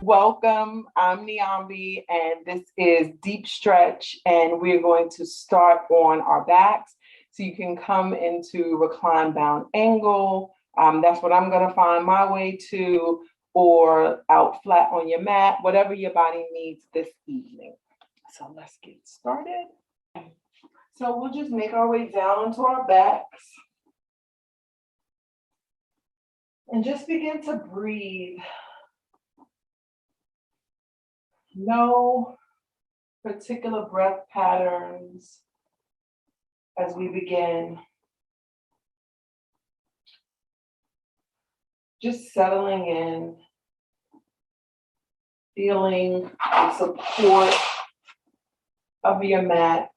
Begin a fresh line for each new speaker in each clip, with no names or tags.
Welcome, I'm Niambi, and this is Deep Stretch, and we're going to start on our backs. So you can come into recline bound angle. That's what I'm going to find my way to, or out flat on your mat, whatever your body needs this evening. So let's get started. So we'll just make our way down onto our backs. And just begin to breathe. No particular breath patterns as we begin. Just settling in, feeling the support of your mat,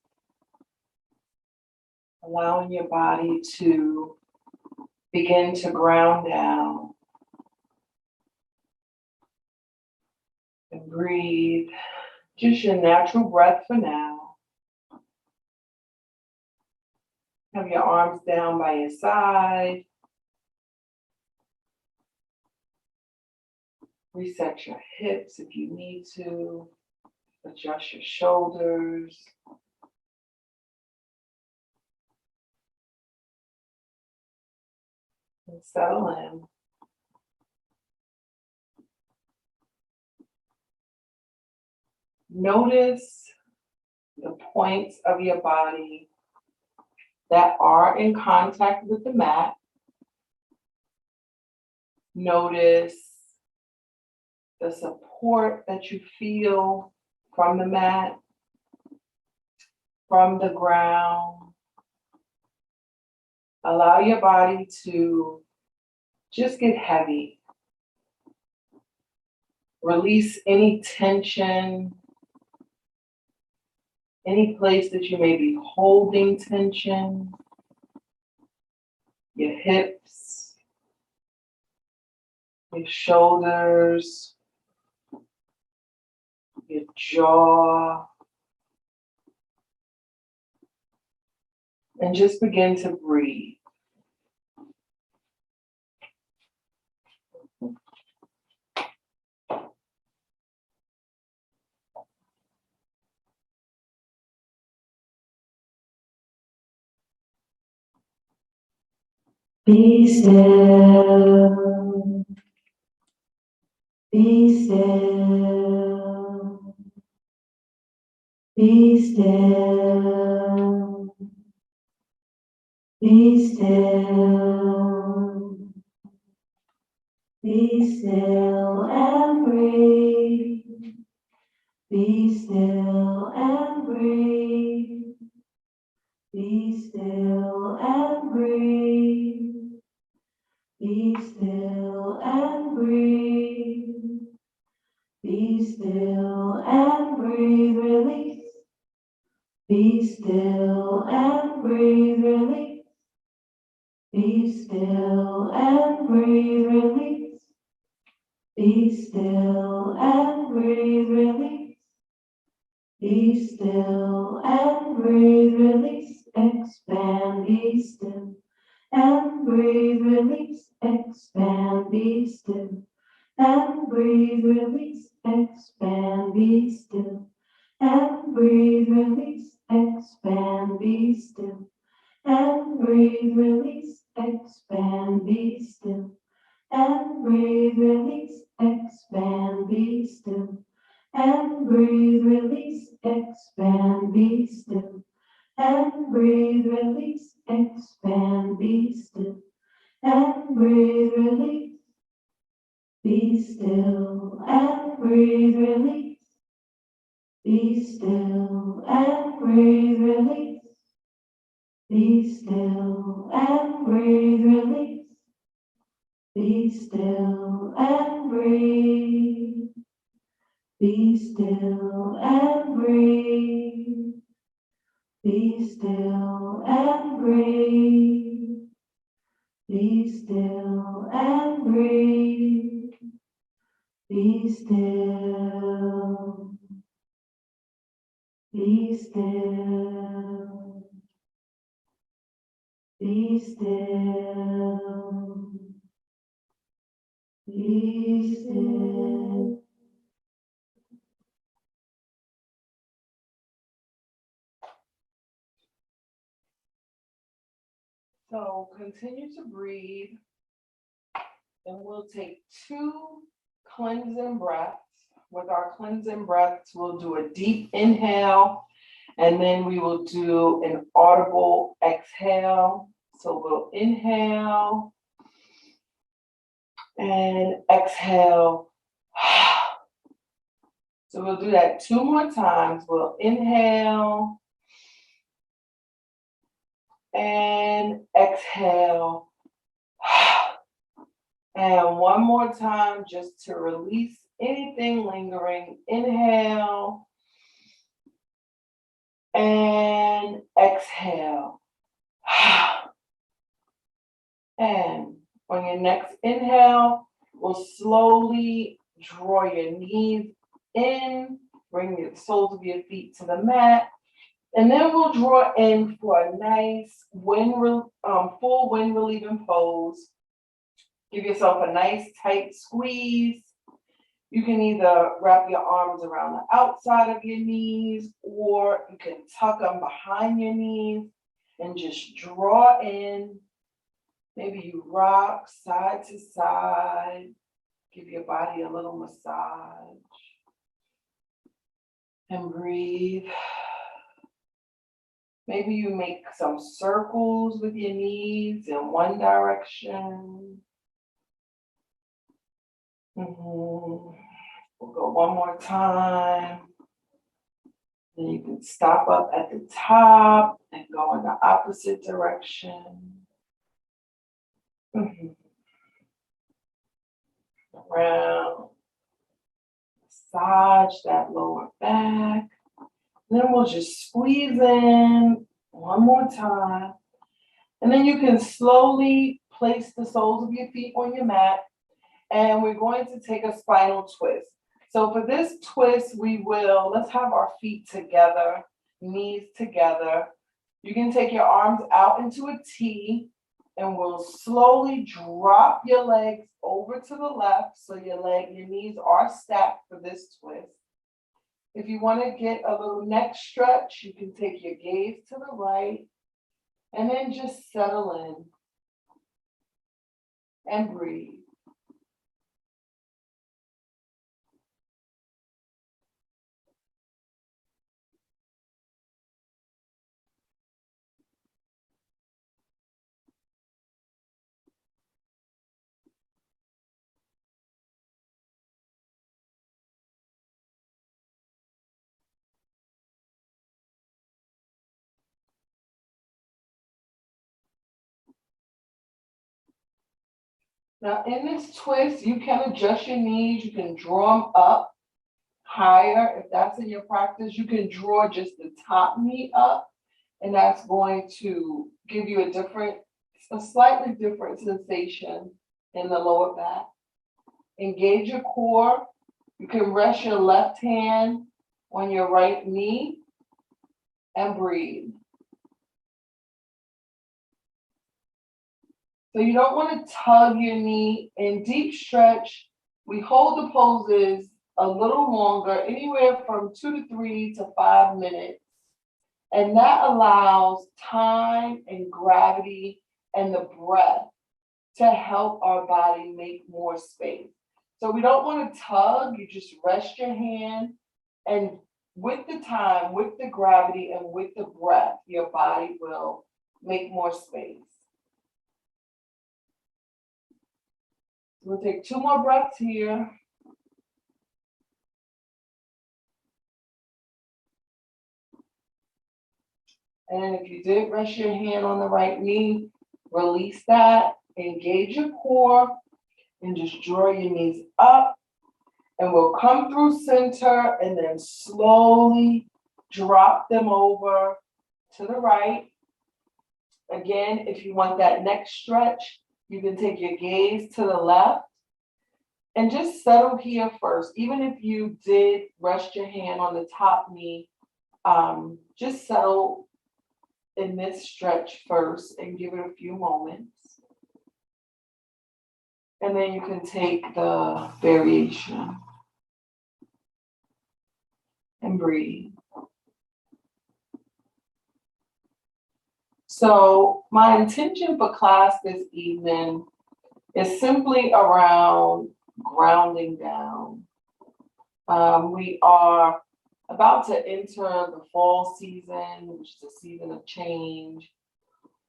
allowing your body to begin to ground down and breathe. Just your natural breath for now. Have your arms down by your side. Reset your hips if you need to. Adjust your shoulders. And settle in. Notice the points of your body that are in contact with the mat. Notice the support that you feel from the mat, from the ground. Allow your body to just get heavy. Release any tension, any place that you may be holding tension, your hips, your shoulders, your jaw, and just begin to breathe.
Be still, be still, be still, be still, be still and breathe, be still and breathe, be still and breathe. Be still and breathe. Be still and breathe, release. Be still and breathe, release. Be still and breathe, release. Be still and breathe, release. Be still and breathe, release. Expand, be still. And breathe, release, expand, be still. And breathe, release, expand, be still. And breathe, release, expand, be still. And breathe, release, expand, be still. And breathe, release, expand, be still. And breathe, release, expand, be still. And breathe, release, expand, be still. And breathe, release. Be still and breathe, release. Be still and breathe, release. Be still and breathe, release. Be still and breathe. Be still and breathe. Be still and breathe. Be still and breathe. Be still. Be still. Be still. Be still.
So continue to breathe, and we'll take 2 cleansing breaths. With our cleansing breaths, we'll do a deep inhale, and then we will do an audible exhale. So we'll inhale and exhale. So we'll do that 2 more times. We'll inhale and exhale. And one more time just to release anything lingering. Inhale and exhale. And on your next inhale, we'll slowly draw your knees in, bring the soles of your feet to the mat, and then we'll draw in for a nice full wind relieving pose. Give yourself a nice tight squeeze. You can either wrap your arms around the outside of your knees, or you can tuck them behind your knees and just draw in. Maybe you rock side to side. Give your body a little massage. And breathe. Maybe you make some circles with your knees in one direction. We'll go one more time. Then you can stop up at the top and go in the opposite direction. Around. Massage that lower back. Then we'll just squeeze in one more time. And then you can slowly place the soles of your feet on your mat. And we're going to take a spinal twist. So for this twist, let's have our feet together, knees together. You can take your arms out into a T, and we'll slowly drop your legs over to the left. So your knees are stacked for this twist. If you want to get a little neck stretch, you can take your gaze to the right, and then just settle in and breathe. Now in this twist, you can adjust your knees. You can draw them up higher. If that's in your practice, you can draw just the top knee up, and that's going to give you a slightly different sensation in the lower back. Engage your core. You can rest your left hand on your right knee and breathe. So you don't want to tug your knee. In deep stretch, we hold the poses a little longer, anywhere from 2 to 3 to 5 minutes. And that allows time and gravity and the breath to help our body make more space. So we don't want to tug. You just rest your hand, and with the time, with the gravity, and with the breath, your body will make more space. We'll take 2 more breaths here. And if you did rest your hand on the right knee, release that, engage your core, and just draw your knees up. And we'll come through center and then slowly drop them over to the right. Again, if you want that neck stretch, you can take your gaze to the left and just settle here first. Even if you did rest your hand on the top knee, just settle in this stretch first and give it a few moments. And then you can take the variation and breathe. So my intention for class this evening is simply around grounding down. We are about to enter the fall season, which is a season of change.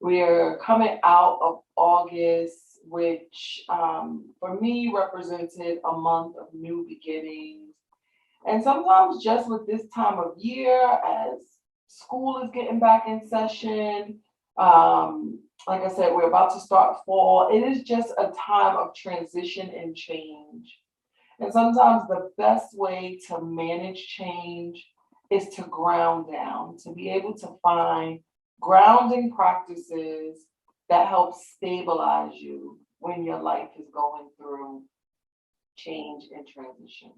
We're coming out of August, which for me represented a month of new beginnings. And sometimes just with this time of year, as school is getting back in session, like I said, we're about to start fall. It is just a time of transition and change. And sometimes the best way to manage change is to ground down, to be able to find grounding practices that help stabilize you when your life is going through change and transition.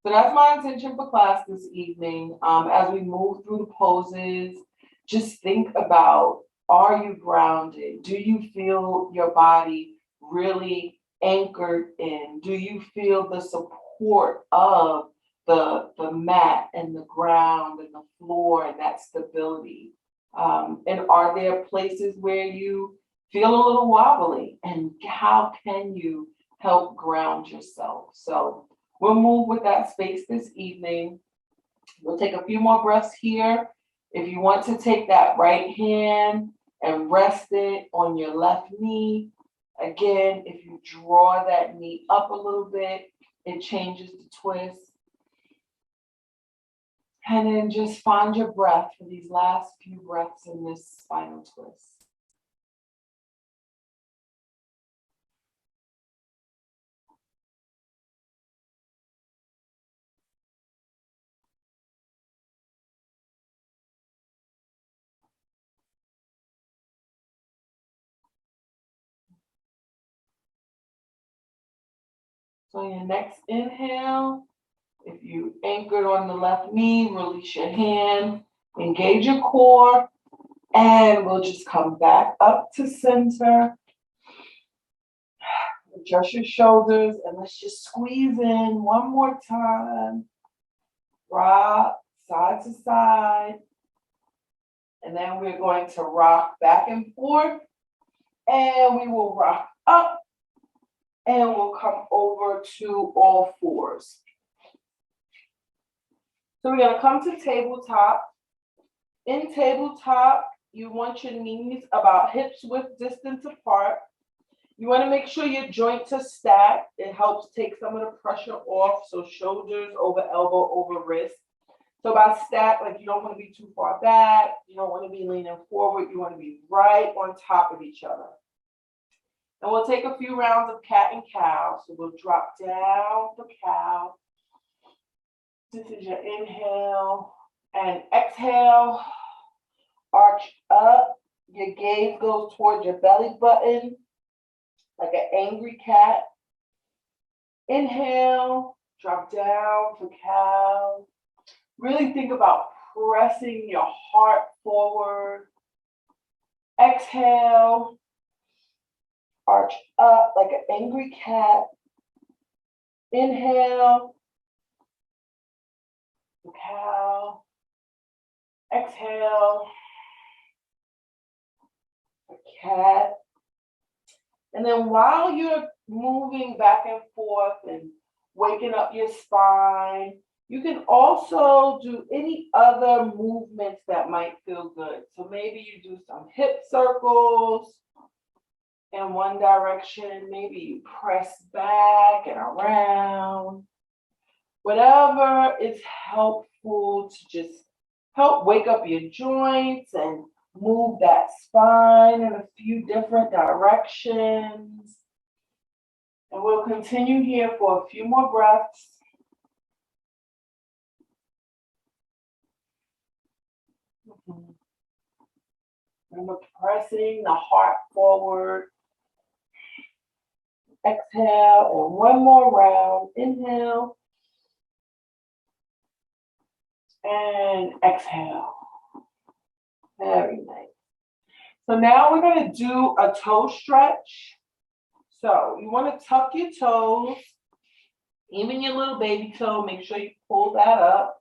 So that's my intention for class this evening. As we move through the poses, just think about, are you grounded? Do you feel your body really anchored in? Do you feel the support of the mat and the ground and the floor and that stability? And are there places where you feel a little wobbly? And how can you help ground yourself? So we'll move with that space this evening. We'll take a few more breaths here. If you want to take that right hand and rest it on your left knee, again, if you draw that knee up a little bit, it changes the twist. And then just find your breath for these last few breaths in this spinal twist. So your next inhale, if you anchored on the left knee, release your hand, engage your core, and we'll just come back up to center. Adjust your shoulders, and let's just squeeze in one more time. Rock side to side. And then we're going to rock back and forth, and we will rock up, and we'll come over to all fours. So we're going to come to tabletop. In tabletop, you want your knees about hips width distance apart. You want to make sure your joints are stacked. It helps take some of the pressure off. So shoulders over elbow over wrist. So by stack, like you don't want to be too far back. You don't want to be leaning forward. You want to be right on top of each other. And we'll take a few rounds of cat and cow. So we'll drop down for cow. This is your inhale and exhale. Arch up. Your gaze goes towards your belly button like an angry cat. Inhale, drop down for cow. Really think about pressing your heart forward. Exhale, arch up like an angry cat. Inhale, for cow. Exhale, for cat. And then while you're moving back and forth and waking up your spine, you can also do any other movements that might feel good. So maybe you do some hip circles in one direction. Maybe you press back and around. Whatever is helpful to just help wake up your joints and move that spine in a few different directions. And we'll continue here for a few more breaths. And we're pressing the heart forward. Exhale, and one more round. Inhale. And exhale. Very nice. So now we're going to do a toe stretch. So you want to tuck your toes, even your little baby toe, make sure you pull that up.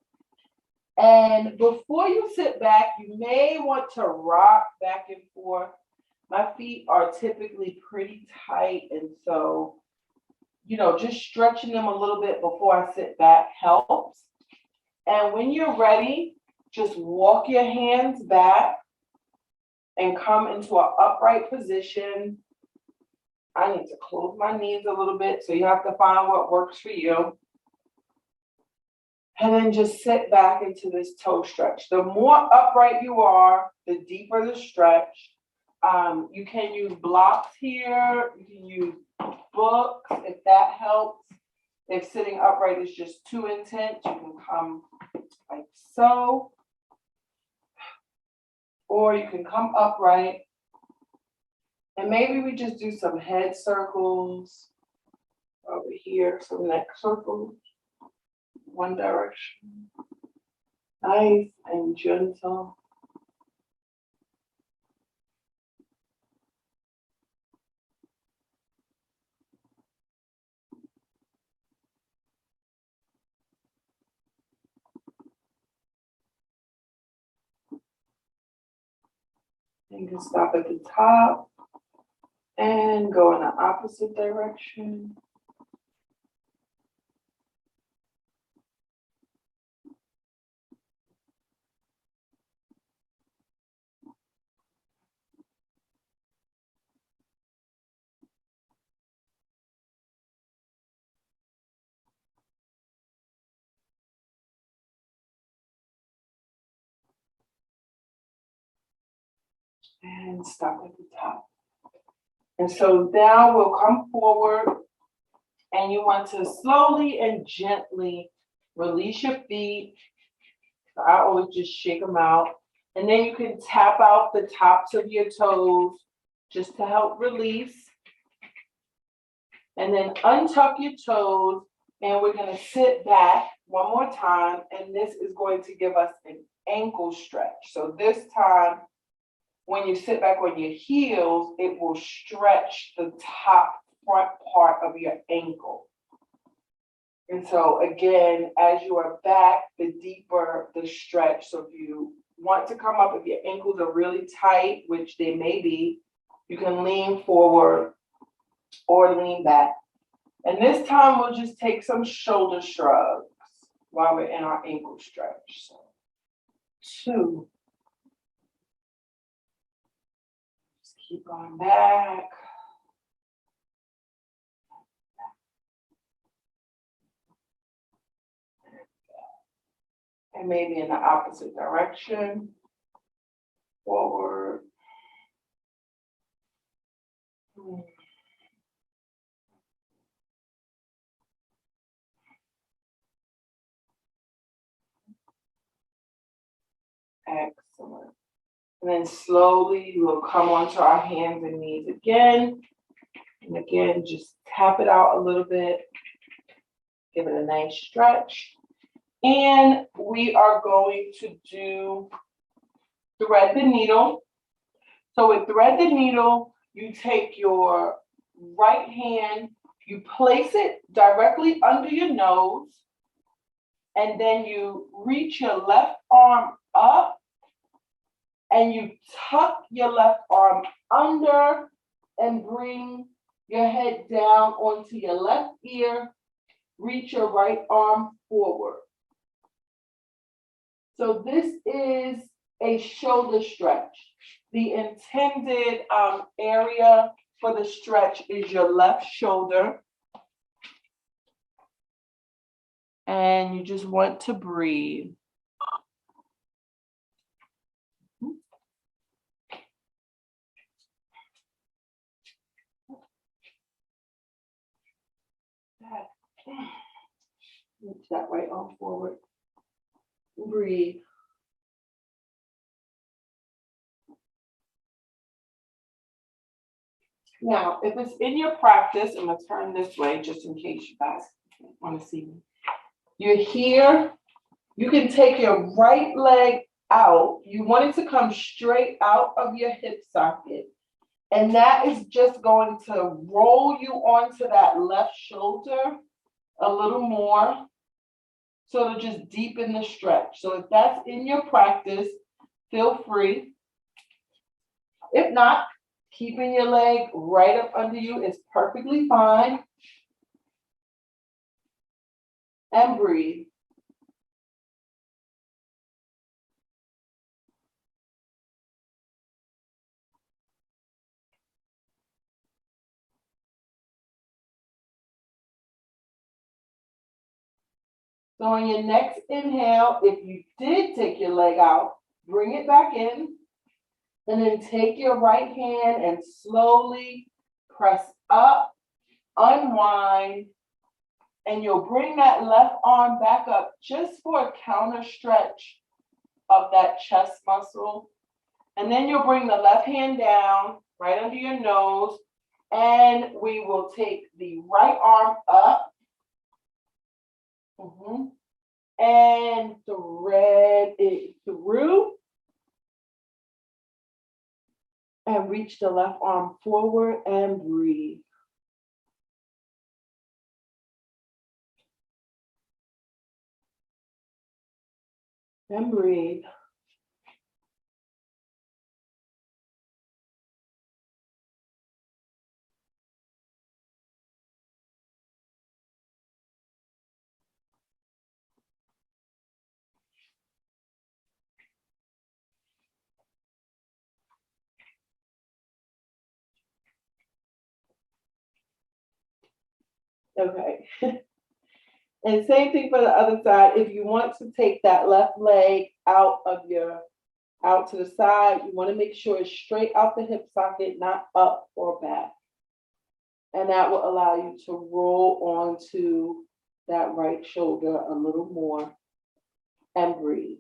And before you sit back, you may want to rock back and forth. My feet are typically pretty tight, and so, just stretching them a little bit before I sit back helps. And when you're ready, just walk your hands back and come into an upright position. I need to close my knees a little bit, so you have to find what works for you. And then just sit back into this toe stretch. The more upright you are, the deeper the stretch. You can use blocks here. You can use books if that helps. If sitting upright is just too intense, you can come like so. Or you can come upright. And maybe we just do some head circles over here, some neck circles. One direction. Nice and gentle. You can stop at the top and go in the opposite direction. And stop at the top. And so now we'll come forward, and you want to slowly and gently release your feet. I always just shake them out. And then you can tap out the tops of your toes just to help release. And then untuck your toes, and we're going to sit back one more time, and this is going to give us an ankle stretch. So this time, when you sit back on your heels, it will stretch the top front part of your ankle. And so again, as you are back, the deeper the stretch. So if you want to come up, if your ankles are really tight, which they may be, you can lean forward or lean back. And this time we'll just take some shoulder shrugs while we're in our ankle stretch. So 2. Just keep going back. And maybe in the opposite direction. Forward. Excellent. And then slowly we'll come onto our hands and knees again. And again, just tap it out a little bit. Give it a nice stretch. And we are going to do thread the needle. So with thread the needle, you take your right hand, you place it directly under your nose, and then you reach your left arm up, and you tuck your left arm under and bring your head down onto your left ear. Reach your right arm forward. So this is a shoulder stretch. The intended area for the stretch is your left shoulder. And you just want to breathe. Reach that right arm forward. Breathe. Now, if it's in your practice, I'm going to turn this way just in case you guys want to see me. You're here. You can take your right leg out. You want it to come straight out of your hip socket. And that is just going to roll you onto that left shoulder a little more. So to just deepen the stretch. So if that's in your practice, feel free. If not, keeping your leg right up under you is perfectly fine. And breathe. So on your next inhale, if you did take your leg out, bring it back in. And then take your right hand and slowly press up, unwind, and you'll bring that left arm back up just for a counter stretch of that chest muscle. And then you'll bring the left hand down right under your nose, and we will take the right arm up. And thread it through. And reach the left arm forward and breathe. And breathe. Okay. And same thing for the other side. If you want to take that left leg out to the side, you want to make sure it's straight out the hip socket, not up or back. And that will allow you to roll onto that right shoulder a little more and breathe.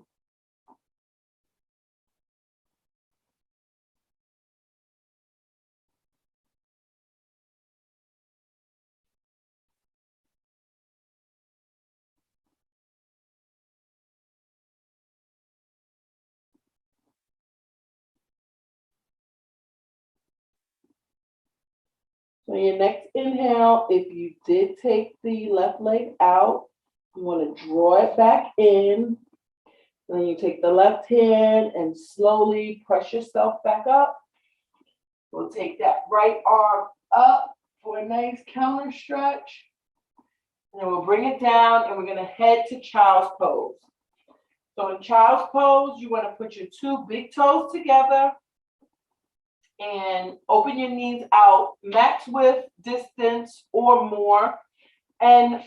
So your next inhale, if you did take the left leg out, you want to draw it back in. Then you take the left hand and slowly press yourself back up. We'll take that right arm up for a nice counter stretch. And then we'll bring it down and we're going to head to child's pose. So in child's pose, you want to put your two big toes together and open your knees out, max width, distance, or more. And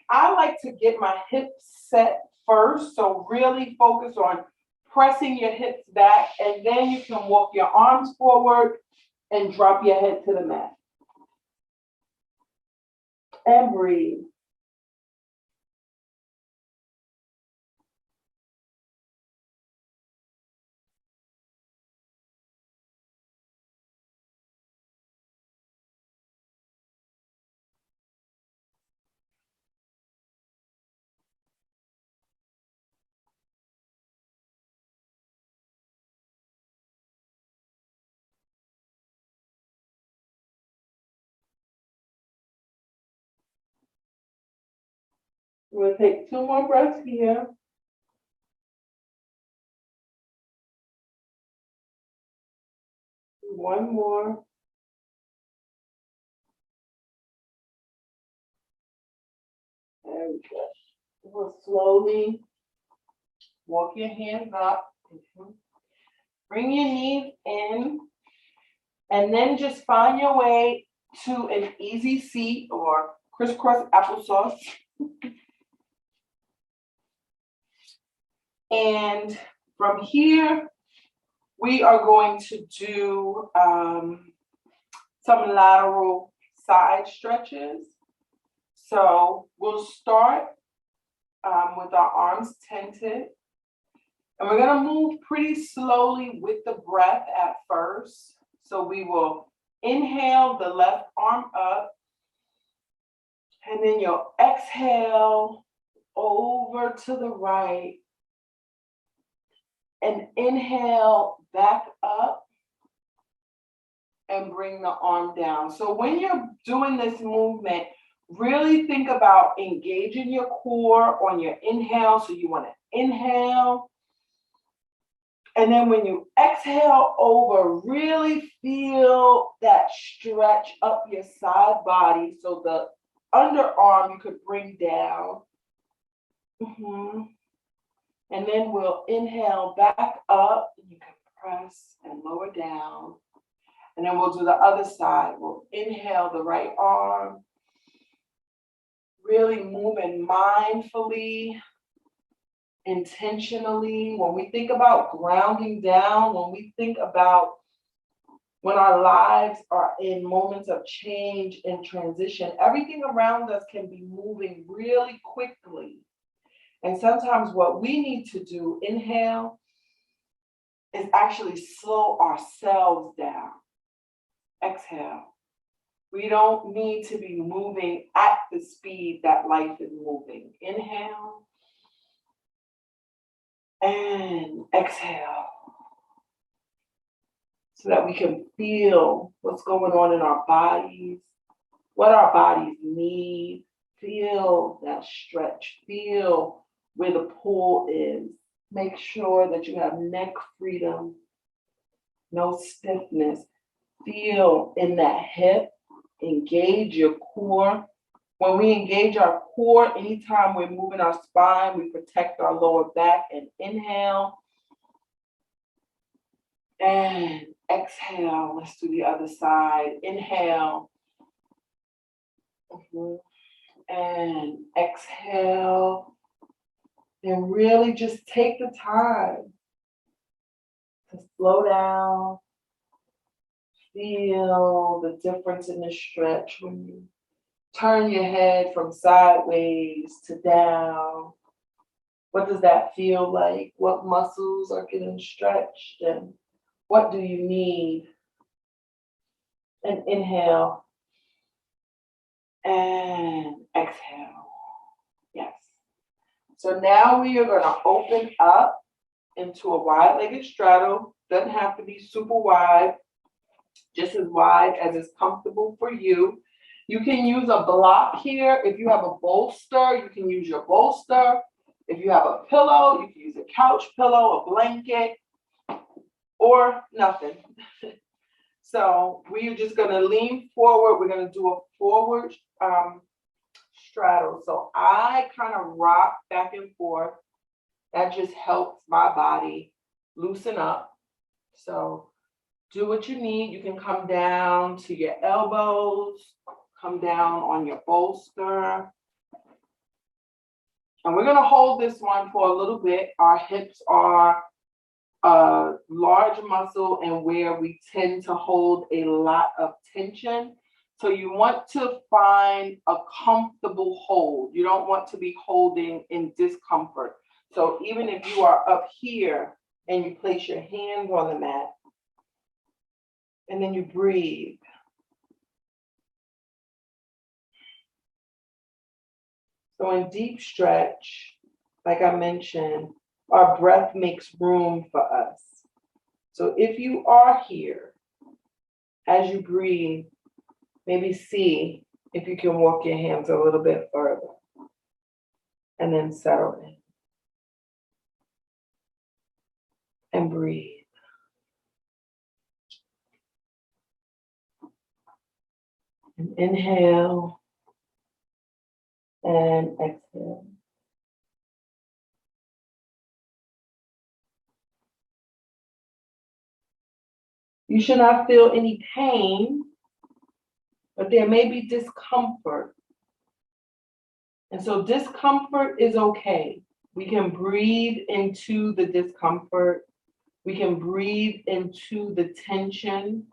I like to get my hips set first, so really focus on pressing your hips back, and then you can walk your arms forward and drop your head to the mat. And breathe. We'll take 2 more breaths here. One more. There we go. We'll slowly walk your hands up. Bring your knees in, and then just find your way to an easy seat or crisscross applesauce. And from here, we are going to do some lateral side stretches. So we'll start with our arms tented. And we're going to move pretty slowly with the breath at first. So we will inhale the left arm up. And then you'll exhale over to the right. And inhale back up and bring the arm down. So when you're doing this movement, Really think about engaging your core on your inhale. So you want to inhale. And then when you exhale over, really feel that stretch up your side body. So the underarm you could bring down. And then we'll inhale back up. You can press and lower down. And then we'll do the other side. We'll inhale the right arm. Really moving mindfully, intentionally. When we think about grounding down, when we think about when our lives are in moments of change and transition, everything around us can be moving really quickly. And sometimes what we need to do, inhale, is actually slow ourselves down. Exhale. We don't need to be moving at the speed that life is moving. Inhale and exhale so that we can feel what's going on in our bodies, what our bodies need. Feel that stretch. Feel where the pull is. Make sure that you have neck freedom, no stiffness. Feel in that hip. Engage your core. When we engage our core, anytime we're moving our spine, we protect our lower back. And inhale and exhale. Let's do the other side. Inhale and exhale. And really just take the time to slow down. Feel the difference in the stretch when you turn your head from sideways to down. What does that feel like? What muscles are getting stretched? And what do you need? And inhale and exhale. Yes. So now we are going to open up into a wide-legged straddle. Doesn't have to be super wide, just as wide as is comfortable for you. You can use a block here. If you have a bolster, you can use your bolster. If you have a pillow, you can use a couch pillow, a blanket, or nothing. So we're just going to lean forward. We're going to do a forward straddle. So I kind of rock back and forth. That just helps my body loosen up. So do what you need. You can come down to your elbows, come down on your bolster. And we're going to hold this one for a little bit. Our hips are a large muscle and where we tend to hold a lot of tension. So you want to find a comfortable hold. You don't want to be holding in discomfort. So even if you are up here and you place your hands on the mat and then you breathe. So in deep stretch, like I mentioned, our breath makes room for us. So if you are here, as you breathe, maybe see if you can walk your hands a little bit further and then settle in and breathe. And inhale and exhale. You should not feel any pain, but there may be discomfort. And so discomfort is okay. We can breathe into the discomfort. We can breathe into the tension.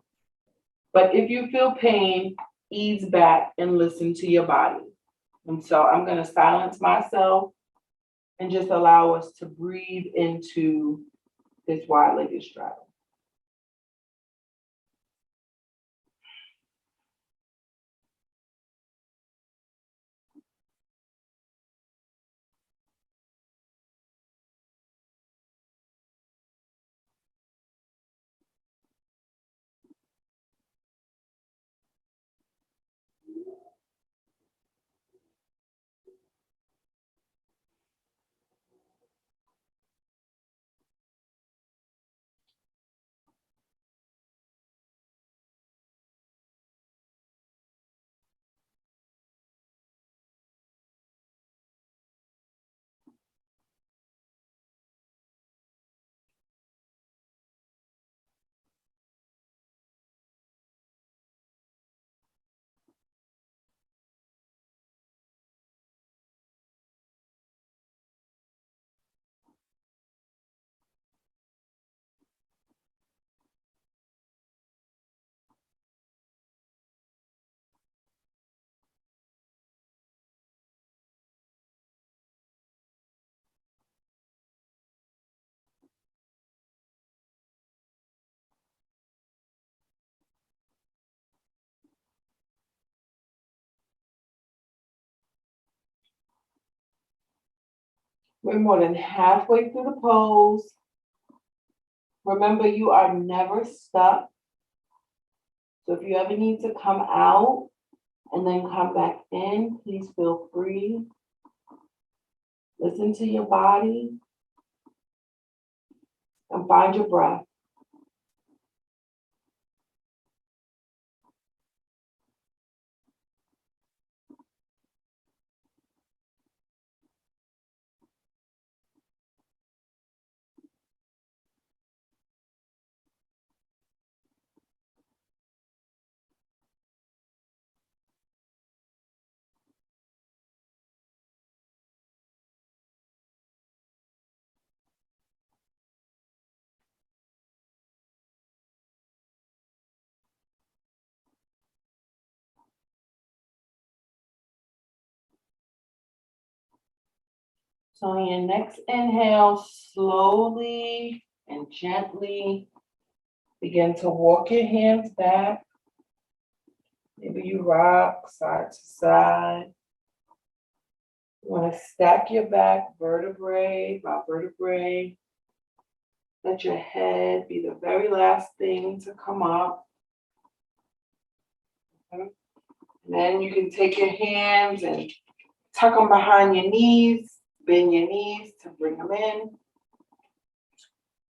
But if you feel pain, ease back and listen to your body. And so I'm going to silence myself and just allow us to breathe into this wide-legged straddle. We're more than halfway through the pose. Remember, you are never stuck. So if you ever need to come out and then come back in, please feel free. Listen to your body and find your breath. So on your next inhale, slowly and gently begin to walk your hands back. Maybe you rock side to side. You want to stack your back vertebrae by vertebrae. Let your head be the very last thing to come up. Okay. And then you can take your hands and tuck them behind your knees. Bend your knees to bring them in.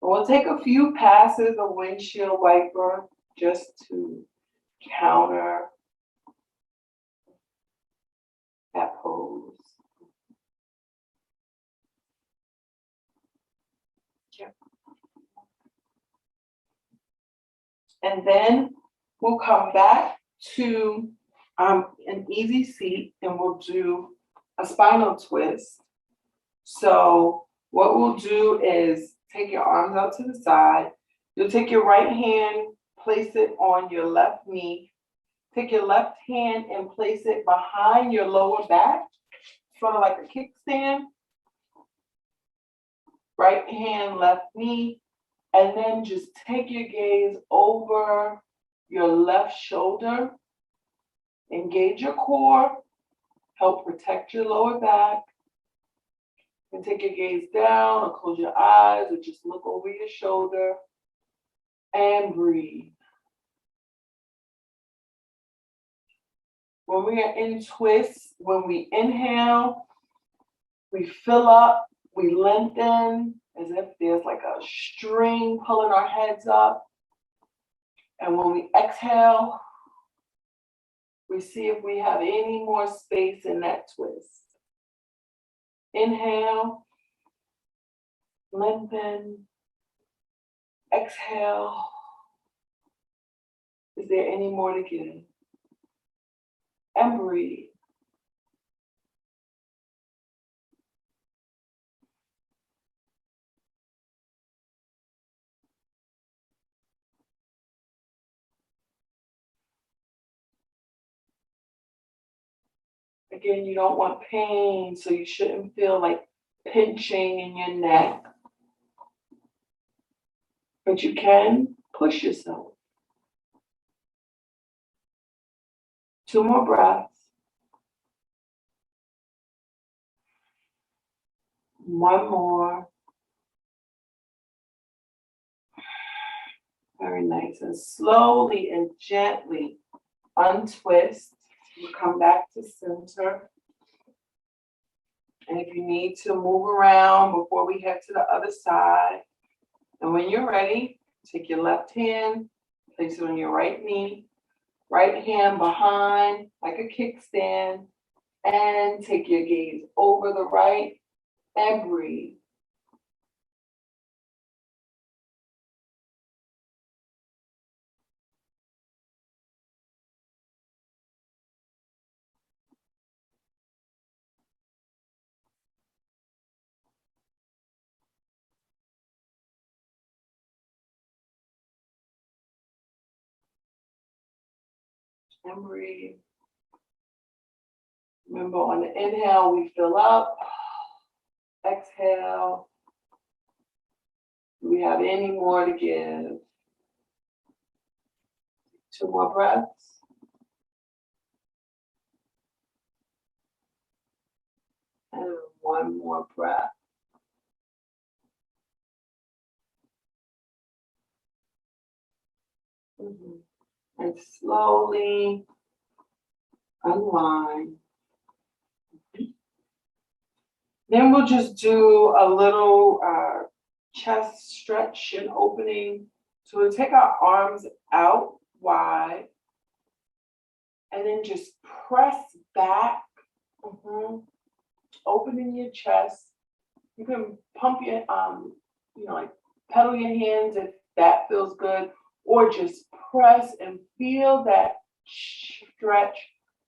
We'll take a few passes of windshield wiper just to counter that pose. Yep. And then we'll come back to an easy seat and we'll do a spinal twist. So what we'll do is take your arms out to the side. You'll take your right hand, place it on your left knee. Take your left hand and place it behind your lower back, sort of like a kickstand. Right hand, left knee. And then just take your gaze over your left shoulder. Engage your core. Help protect your lower back. And take your gaze down or close your eyes or just look over your shoulder and breathe. When we are in twists, when we inhale, we fill up, we lengthen as if there's like a string pulling our heads up. And when we exhale, we see if we have any more space in that twist. Inhale, lengthen, exhale. Is there any more to give? And breathe. Again, you don't want pain, so you shouldn't feel like pinching in your neck. But you can push yourself. 2 more breaths. 1 more. Very nice. And slowly and gently untwist. You come back to center. And if you need to move around before we head to the other side, and when you're ready, take your left hand, place it on your right knee, right hand behind like a kickstand, and take your gaze over the right and breathe. And breathe. Remember, on the inhale, we fill up. Exhale. Do we have any more to give? 2 more breaths. And 1 more breath. Mhm. And slowly unwind. Then we'll just do a little chest stretch and opening. So we'll take our arms out wide and then just press back, opening your chest. You can pump your, like pedal your hands if that feels good, or just press and feel that stretch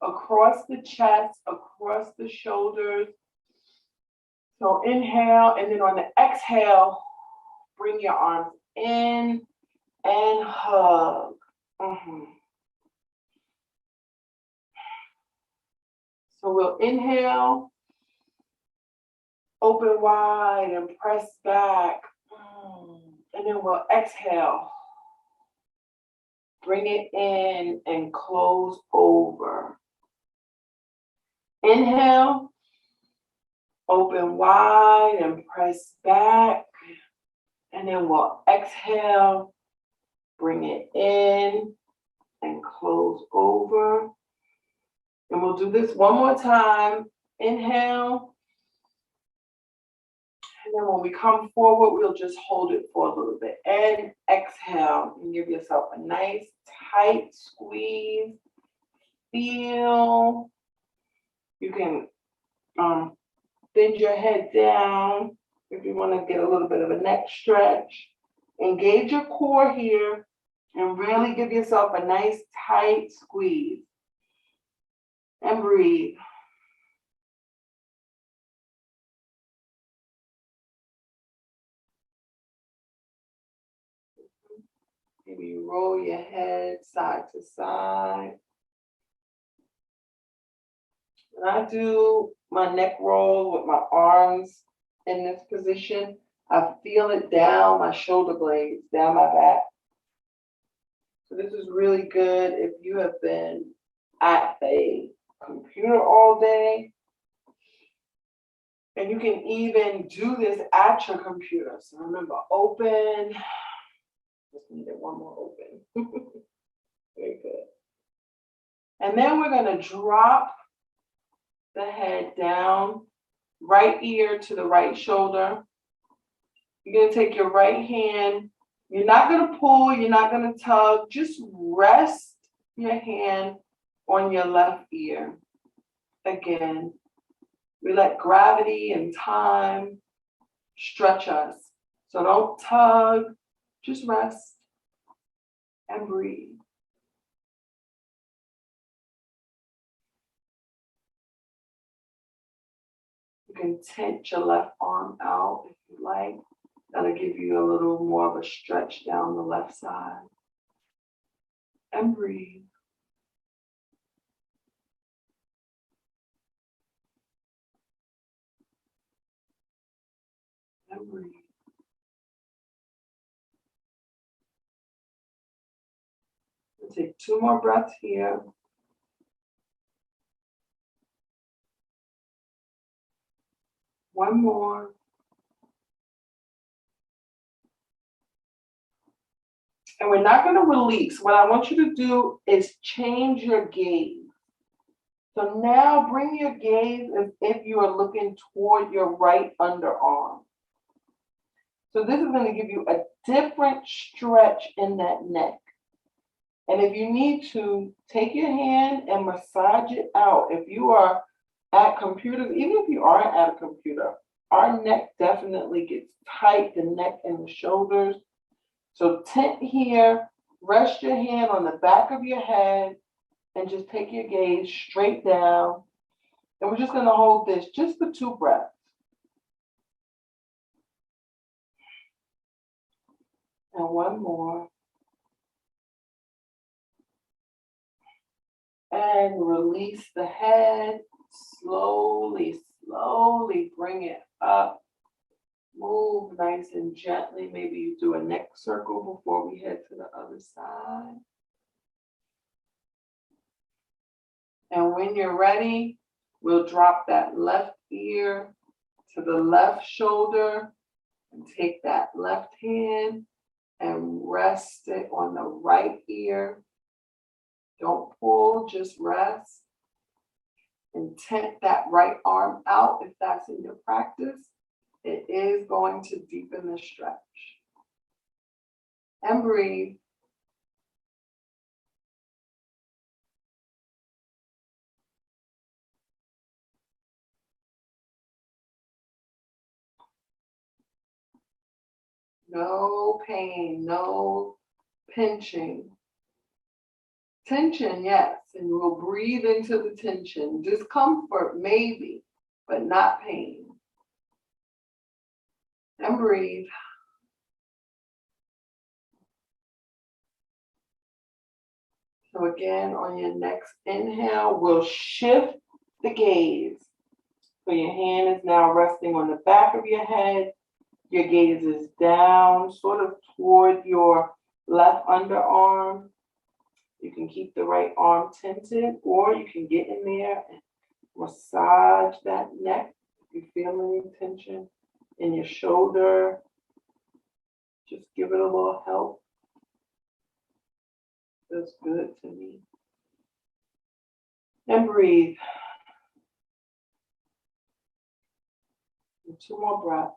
across the chest, across the shoulders. So inhale, and then on the exhale, bring your arms in and hug. So we'll inhale, open wide and press back. And then we'll exhale, bring it in and close over. Inhale, open wide and press back. And then we'll exhale, bring it in and close over. And we'll do this one more time. Inhale. And then when we come forward, we'll just hold it for a little bit. And exhale and give yourself a nice tight squeeze. Feel. You can bend your head down if you want to get a little bit of a neck stretch. Engage your core here and really give yourself a nice tight squeeze. And breathe. Maybe you roll your head side to side. When I do my neck roll with my arms in this position, I feel it down my shoulder blades, down my back. So this is really good if you have been at a computer all day. And you can even do this at your computer. So remember, open. Just needed one more open. Very good. And then we're going to drop the head down, right ear to the right shoulder. You're going to take your right hand. You're not going to pull. You're not going to tug. Just rest your hand on your left ear. Again, we let gravity and time stretch us. So don't tug. Just rest and breathe. You can tent your left arm out if you like. That'll give you a little more of a stretch down the left side. And breathe. And breathe. We'll take 2 more breaths here. One more. And we're not going to release. What I want you to do is change your gaze. So now bring your gaze as if you are looking toward your right underarm. So this is going to give you a different stretch in that neck. And if you need to, take your hand and massage it out. If you are at computers, even if you aren't at a computer, our neck definitely gets tight, the neck and the shoulders. So tent here, rest your hand on the back of your head, and just take your gaze straight down. And we're just going to hold this just for 2 breaths. And one more. And release the head. Slowly, slowly bring it up. Move nice and gently. Maybe you do a neck circle before we head to the other side. And when you're ready, we'll drop that left ear to the left shoulder and take that left hand and rest it on the right ear. Don't pull, just rest. And tent that right arm out if that's in your practice. It is going to deepen the stretch. And breathe. No pain, no pinching. Tension, yes, and we'll breathe into the tension. Discomfort, maybe, but not pain. And breathe. So again, on your next inhale, we'll shift the gaze. So your hand is now resting on the back of your head. Your gaze is down, sort of toward your left underarm. You can keep the right arm tented, or you can get in there and massage that neck if you feel any tension in your shoulder. Just give it a little help. Feels good to me. And breathe. And 2 more breaths.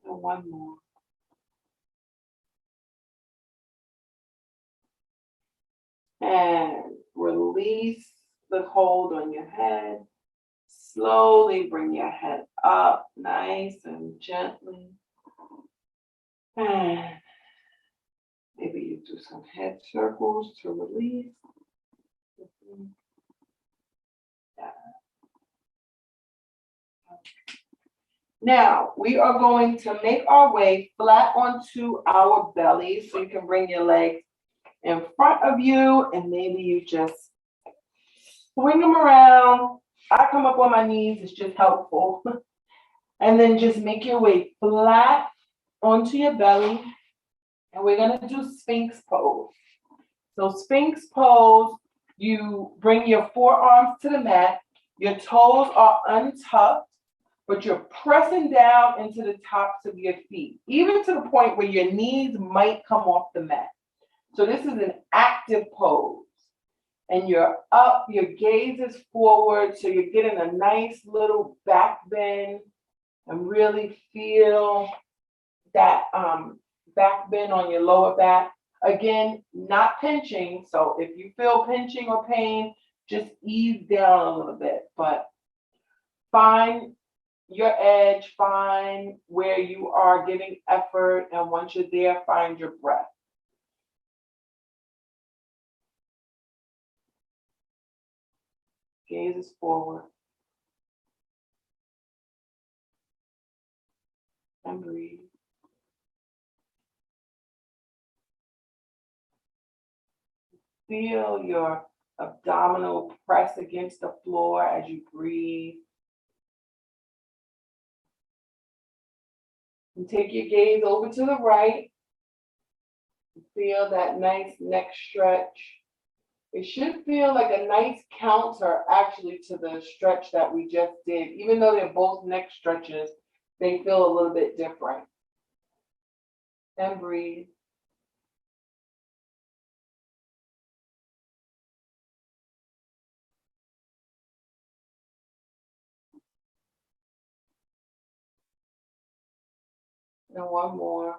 And 1 more. And release the hold on your head. Slowly bring your head up, nice and gently. And maybe you do some head circles to release. Yeah. Now, we are going to make our way flat onto our belly. So you can bring your legs in front of you, and maybe you just swing them around. I come up on my knees, it's just helpful. And then just make your way flat onto your belly. And we're going to do Sphinx pose. So Sphinx pose, you bring your forearms to the mat. Your toes are untucked, but you're pressing down into the tops of your feet, even to the point where your knees might come off the mat. So this is an active pose. And you're up, your gaze is forward, so you're getting a nice little back bend, and really feel that back bend on your lower back. Again, not pinching, so if you feel pinching or pain, just ease down a little bit, but find your edge, find where you are giving effort, and once you're there, find your breath. Gaze is forward. And breathe. Feel your abdominal press against the floor as you breathe. And take your gaze over to the right. Feel that nice neck stretch. It should feel like a nice counter actually to the stretch that we just did. Even though they're both neck stretches, they feel a little bit different. And breathe. And 1 more.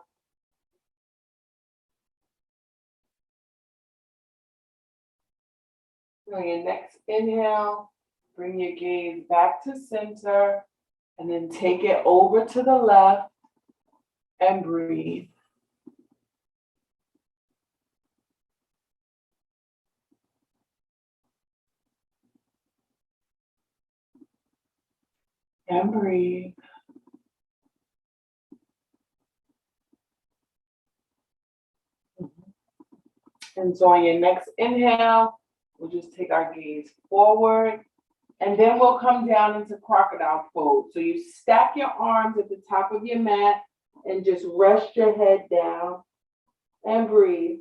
On your next inhale, bring your gaze back to center, and then take it over to the left and breathe. And breathe. And so on your next inhale, we'll just take our gaze forward, and then we'll come down into crocodile pose. So you stack your arms at the top of your mat and just rest your head down and breathe.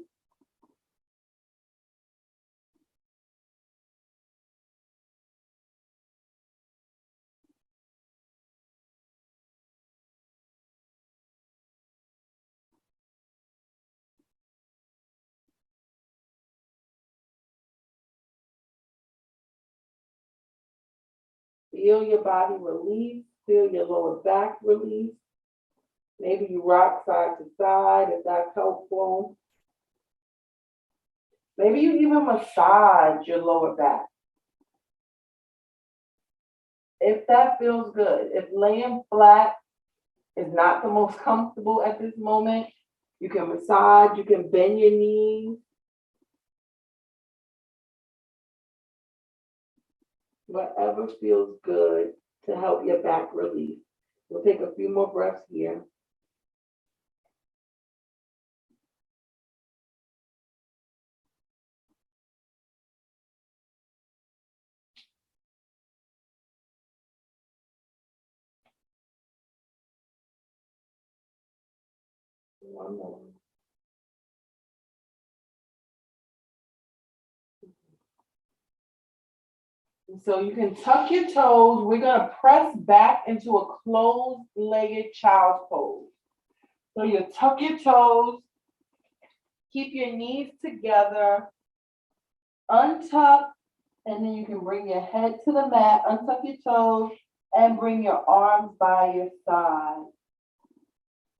Feel your body release. Feel your lower back release. Maybe you rock side to side if that's helpful. Maybe you even massage your lower back. If that feels good. If laying flat is not the most comfortable at this moment, you can massage, you can bend your knees. Whatever feels good to help your back release. We'll take a few more breaths here. One more. So you can tuck your toes. We're going to press back into a closed-legged child's pose. So you tuck your toes, keep your knees together, untuck, and then you can bring your head to the mat, untuck your toes, and bring your arms by your side.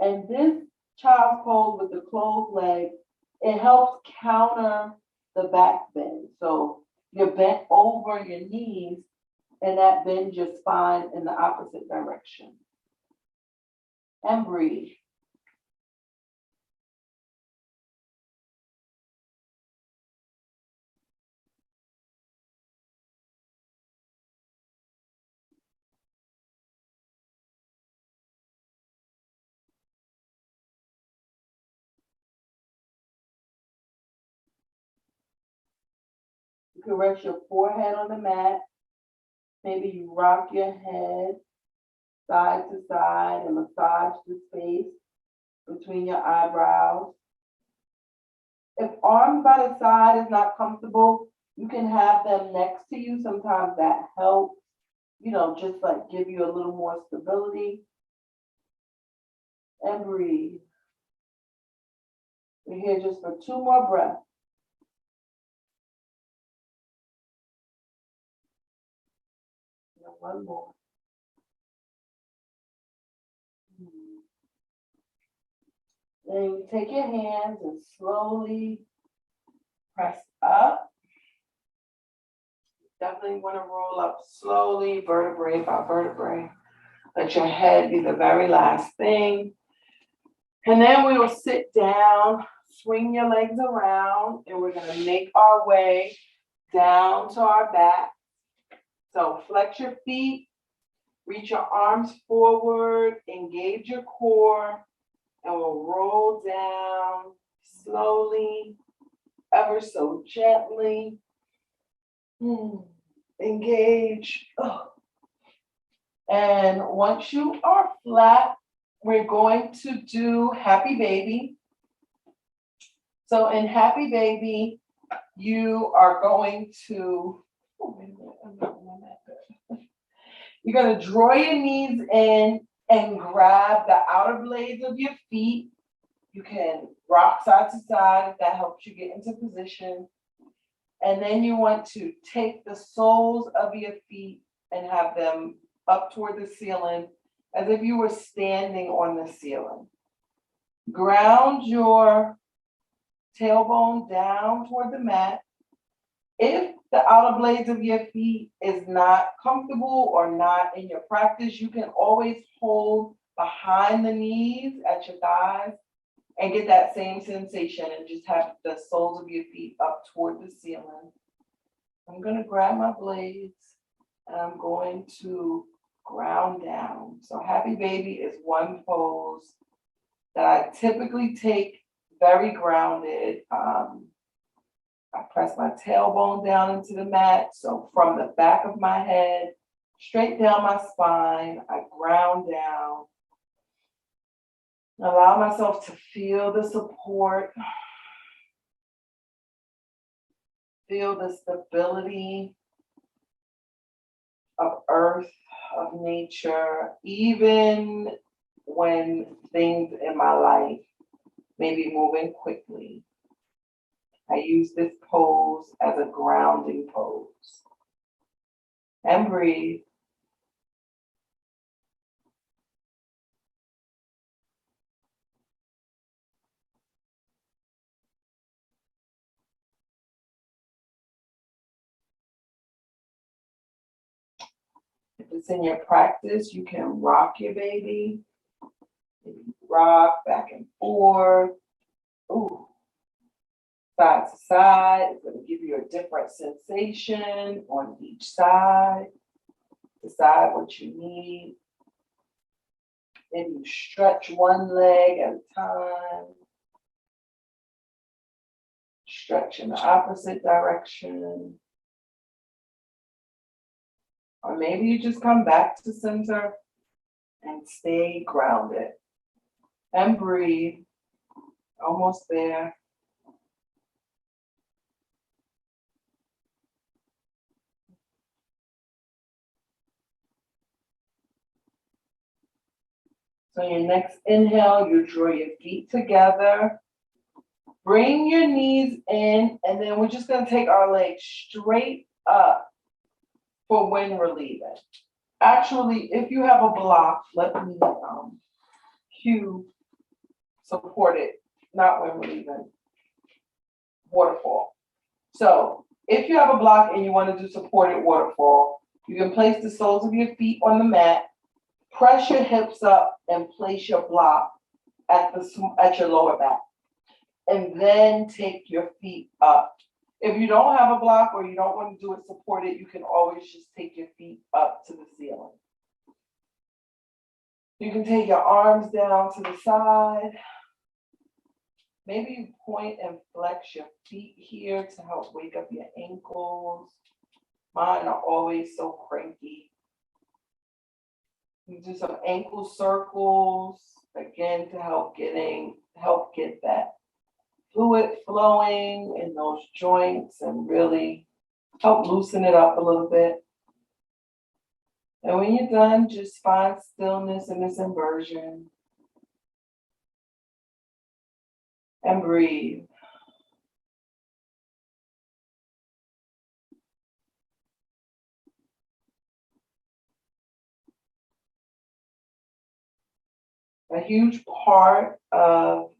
And this child's pose with the closed legs, it helps counter the back bend. So you're bent over your knees, and that bends your spine in the opposite direction. And breathe. You can rest your forehead on the mat. Maybe you rock your head side to side and massage the space between your eyebrows. If arms by the side is not comfortable, you can have them next to you. Sometimes that helps, just like give you a little more stability. And breathe. We're here just for 2 more breaths. And 1 more. Then you take your hands and slowly press up. Definitely want to roll up slowly, vertebrae by vertebrae. Let your head be the very last thing. And then we will sit down, swing your legs around, and we're going to make our way down to our back. So flex your feet, reach your arms forward, engage your core, and we'll roll down slowly, ever so gently. Engage. And once you are flat, we're going to do Happy Baby. So in Happy Baby, you are going to, you're going to draw your knees in and grab the outer blades of your feet. You can rock side to side if that helps you get into position. And then you want to take the soles of your feet and have them up toward the ceiling as if you were standing on the ceiling. Ground your tailbone down toward the mat. If the outer blades of your feet is not comfortable or not in your practice, you can always hold behind the knees at your thighs and get that same sensation and just have the soles of your feet up toward the ceiling. I'm going to grab my blades and I'm going to ground down. So Happy Baby is one pose that I typically take very grounded. I press my tailbone down into the mat. So from the back of my head, straight down my spine, I ground down. Allow myself to feel the support. Feel the stability of earth, of nature, even when things in my life may be moving quickly. I use this pose as a grounding pose. And breathe. If it's in your practice, you can rock your baby. Rock back and forth. Ooh. Side to side. It's going to give you a different sensation on each side. Decide what you need. Then you stretch one leg at a time. Stretch in the opposite direction. Or maybe you just come back to center and stay grounded. And breathe. Almost there. So your next inhale, you draw your feet together. Bring your knees in, and then we're just going to take our legs straight up for when we're leaving. Actually, if you have a block, let me cue support it, not when we're leaving. Waterfall. So if you have a block and you want to do supported waterfall, you can place the soles of your feet on the mat, press your hips up, and place your block at your lower back. And then take your feet up. If you don't have a block or you don't want to do it supported, you can always just take your feet up to the ceiling. You can take your arms down to the side. Maybe you point and flex your feet here to help wake up your ankles. Mine are always so cranky. You do some ankle circles, again, to help get that fluid flowing in those joints and really help loosen it up a little bit. And when you're done, just find stillness in this inversion and breathe. A huge part of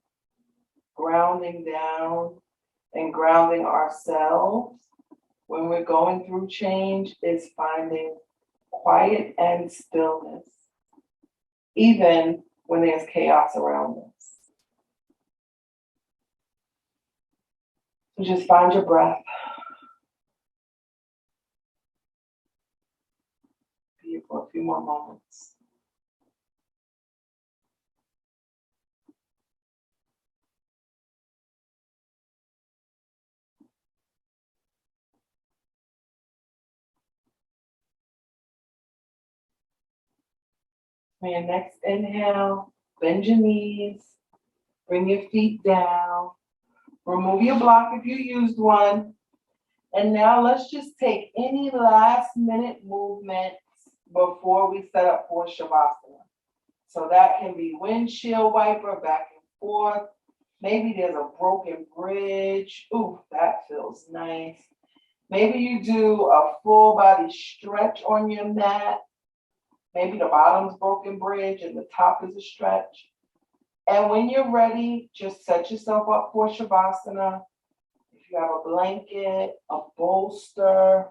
grounding down and grounding ourselves when we're going through change is finding quiet and stillness, even when there's chaos around us. So just find your breath. Be here for a few more moments. On your next inhale, bend your knees, bring your feet down, remove your block if you used one. And now let's just take any last minute movements before we set up for Shavasana. So that can be windshield wiper back and forth. Maybe there's a broken bridge. Ooh, that feels nice. Maybe you do a full body stretch on your mat. Maybe the bottom's broken bridge and the top is a stretch. And when you're ready, just set yourself up for Shavasana. If you have a blanket, a bolster,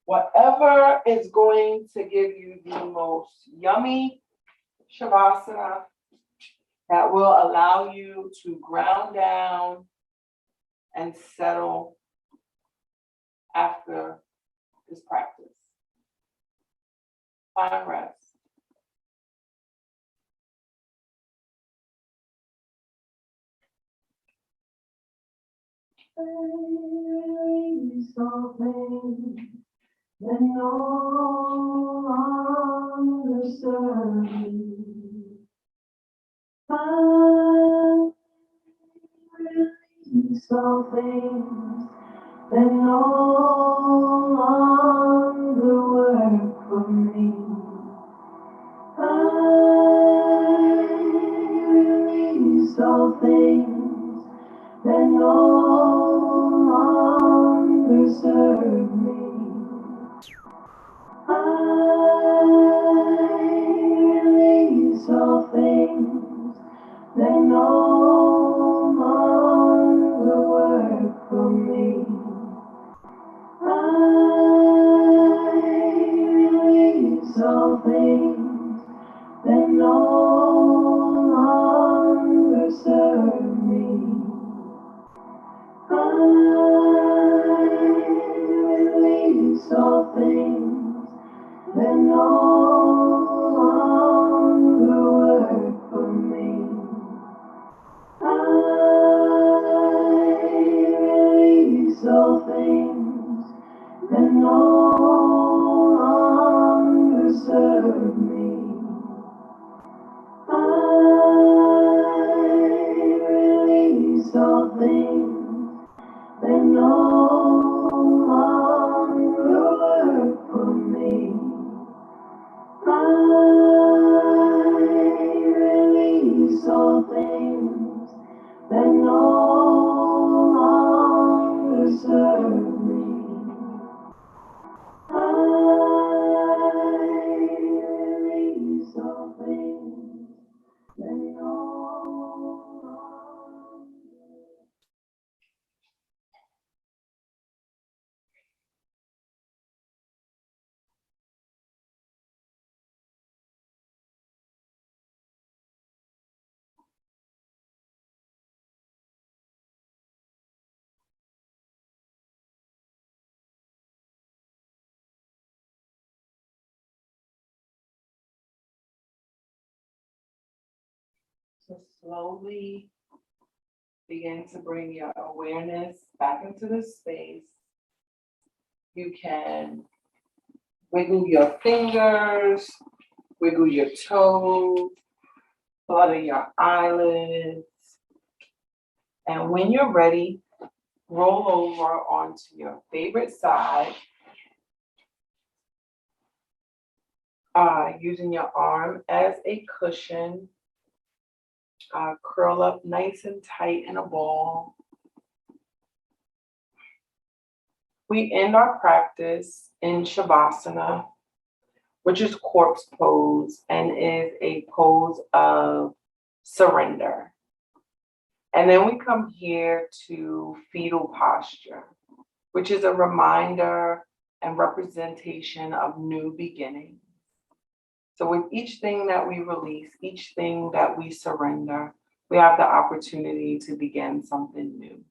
whatever is going to give you the most yummy Shavasana that will allow you to ground down and settle after this practice. Find rest.
Something that no longer serves me. I release all things that no longer work for me. I release all things that no longer serve me. I release all things that no longer work for me. release all things that no longer serve me. I release all things that no longer work for me. I release all things that no longer serve me. I release all things that no longer.
So slowly begin to bring your awareness back into the space. You can wiggle your fingers, wiggle your toes, flutter your eyelids. And when you're ready, roll over onto your favorite side, using your arm as a cushion. Curl up nice and tight in a ball. We end our practice in Shavasana, which is corpse pose and is a pose of surrender. And then we come here to fetal posture, which is a reminder and representation of new beginning. So with each thing that we release, each thing that we surrender, we have the opportunity to begin something new.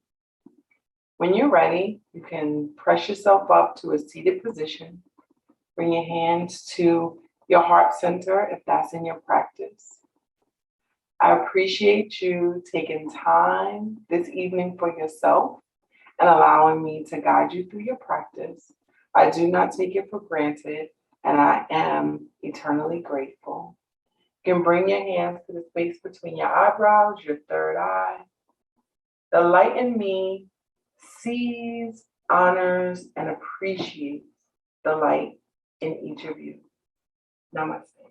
When you're ready, you can press yourself up to a seated position. Bring your hands to your heart center if that's in your practice. I appreciate you taking time this evening for yourself and allowing me to guide you through your practice. I do not take it for granted, and I am eternally grateful. You can bring your hands to the space between your eyebrows, your third eye. The light in me sees, honors, and appreciates the light in each of you. Namaste.